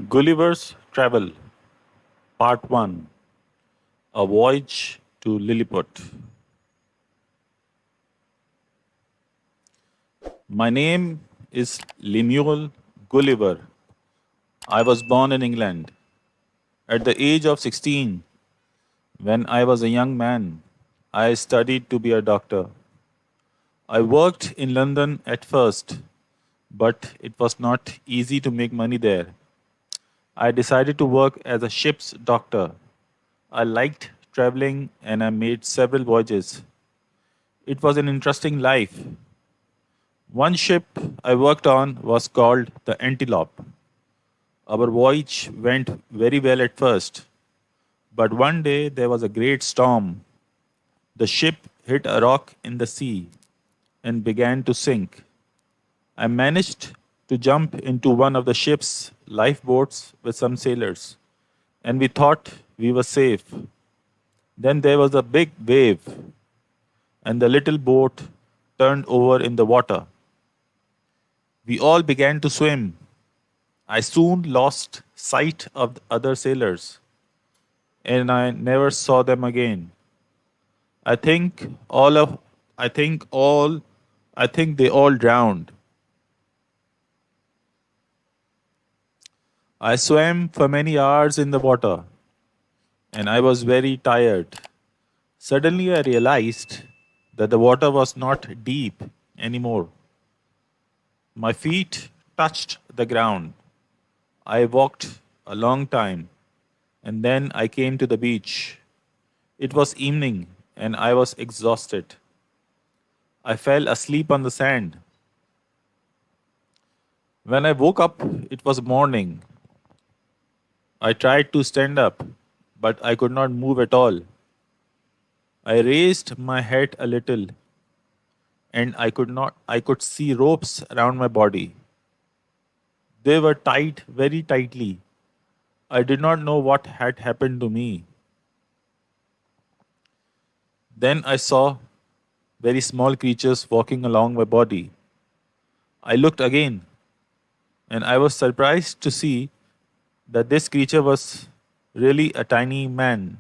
Gulliver's Travel, Part 1, A Voyage to Lilliput. My name is Lemuel Gulliver. I was born in England. At the age of 16, when I was a young man, I studied to be a doctor. I worked in London at first, but it was not easy to make money there. I decided to work as a ship's doctor. I liked traveling and I made several voyages. It was an interesting life. One ship I worked on was called the Antelope. Our voyage went very well at first, but one day there was a great storm. The ship hit a rock in the sea and began to sink. I managed to jump into one of the ship's lifeboats with some sailors, and we thought we were safe. Then there was a big wave, and the little boat turned over in the water. We all began to swim. I soon lost sight of the other sailors, and I never saw them again. I think all of I think all I think they all drowned. I swam for many hours in the water, and I was very tired. Suddenly I realized that the water was not deep anymore. My feet touched the ground. I walked a long time, and then I came to the beach. It was evening, and I was exhausted. I fell asleep on the sand. When I woke up, it was morning. I tried to stand up, but I could not move at all. I raised my head a little, and I could see ropes around my body. They were tied very tightly. I did not know what had happened to me. Then I saw very small creatures walking along my body. I looked again, and I was surprised to see that this creature was really a tiny man.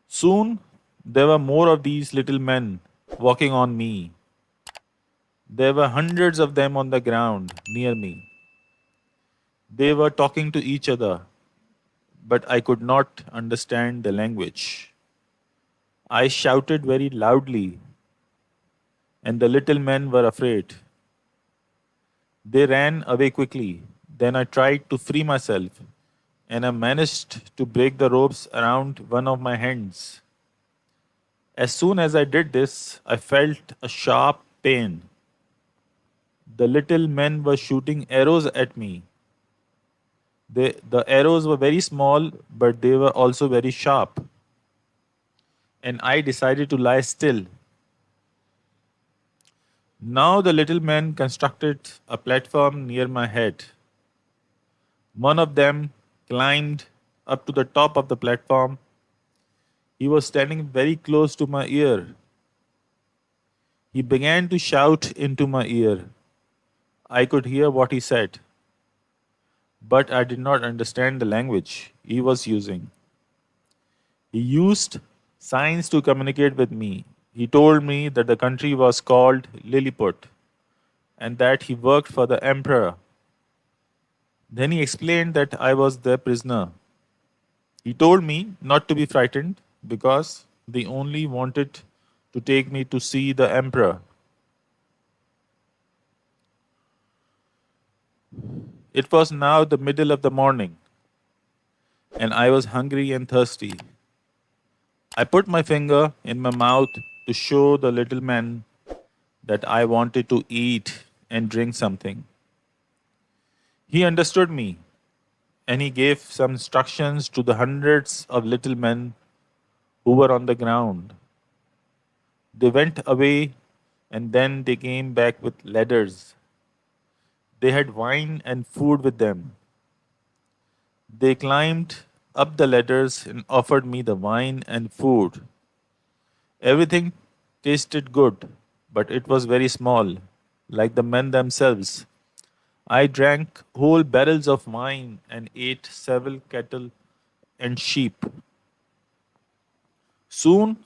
Soon there were more of these little men walking on me. There were hundreds of them on the ground near me. They were talking to each other, but I could not understand the language. I shouted very loudly, and the little men were afraid. They ran away quickly. Then I tried to free myself, and I managed to break the ropes around one of my hands. As soon as I did this, I felt a sharp pain. The little men were shooting arrows at me. The arrows were very small, but they were also very sharp. And I decided to lie still. Now the little men constructed a platform near my head. One of them climbed up to the top of the platform. He was standing very close to my ear. He began to shout into my ear. I could hear what he said, but I did not understand the language he was using. He used signs to communicate with me. He told me that the country was called Lilliput and that he worked for the emperor. Then he explained that I was their prisoner. He told me not to be frightened because they only wanted to take me to see the emperor. It was now the middle of the morning, and I was hungry and thirsty. I put my finger in my mouth to show the little man that I wanted to eat and drink something. He understood me, and he gave some instructions to the hundreds of little men who were on the ground. They went away, and then they came back with ladders. They had wine and food with them. They climbed up the ladders and offered me the wine and food. Everything tasted good, but it was very small, like the men themselves. I drank whole barrels of wine and ate several cattle and sheep. Soon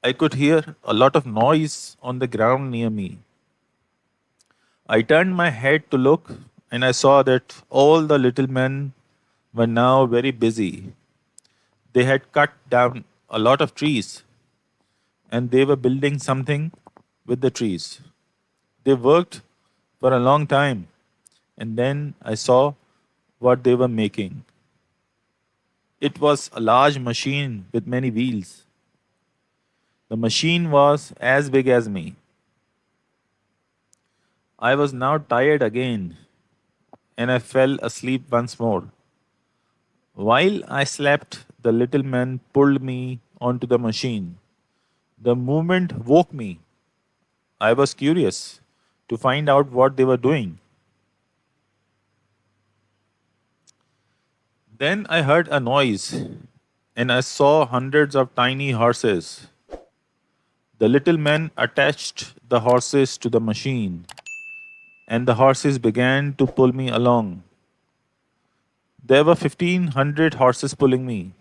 I could hear a lot of noise on the ground near me. I turned my head to look, and I saw that all the little men were now very busy. They had cut down a lot of trees and they were building something with the trees. They worked for a long time, and then I saw what they were making. It was a large machine with many wheels. The machine was as big as me. I was now tired again, and I fell asleep once more. While I slept, the little man pulled me onto the machine. The movement woke me. I was curious to find out what they were doing. Then I heard a noise, and I saw hundreds of tiny horses. The little man attached the horses to the machine, and the horses began to pull me along. There were 1,500 horses pulling me.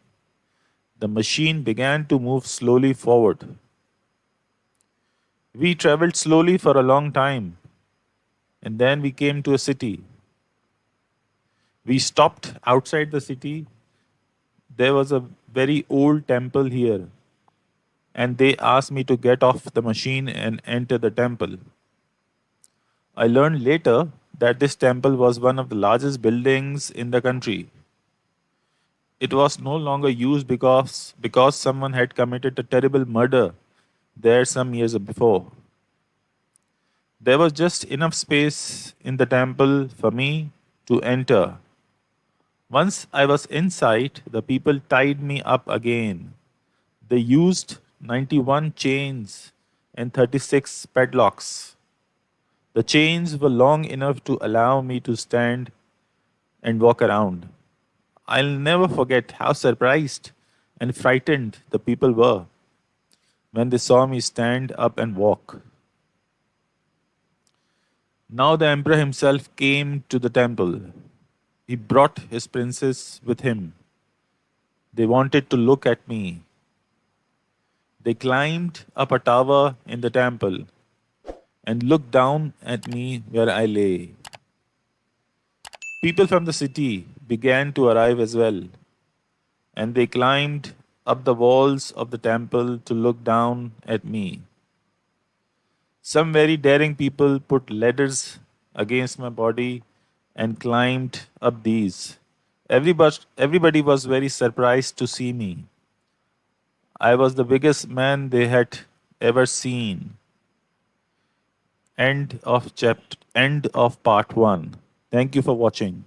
The machine began to move slowly forward. We traveled slowly for a long time, and then we came to a city. We stopped outside the city. There was a very old temple here, and they asked me to get off the machine and enter the temple. I learned later that this temple was one of the largest buildings in the country. It was no longer used because someone had committed a terrible murder there some years before. There was just enough space in the temple for me to enter. Once I was inside, the people tied me up again. They used 91 chains and 36 padlocks. The chains were long enough to allow me to stand and walk around. I'll never forget how surprised and frightened the people were when they saw me stand up and walk. Now the emperor himself came to the temple. He brought his princes with him. They wanted to look at me. They climbed up a tower in the temple and looked down at me where I lay. People from the city began to arrive as well, and they climbed up the walls of the temple to look down at me. Some very daring people put ladders against my body and climbed up these. Everybody was very surprised to see me. I was the biggest man they had ever seen. End of part 1. Thank you for watching.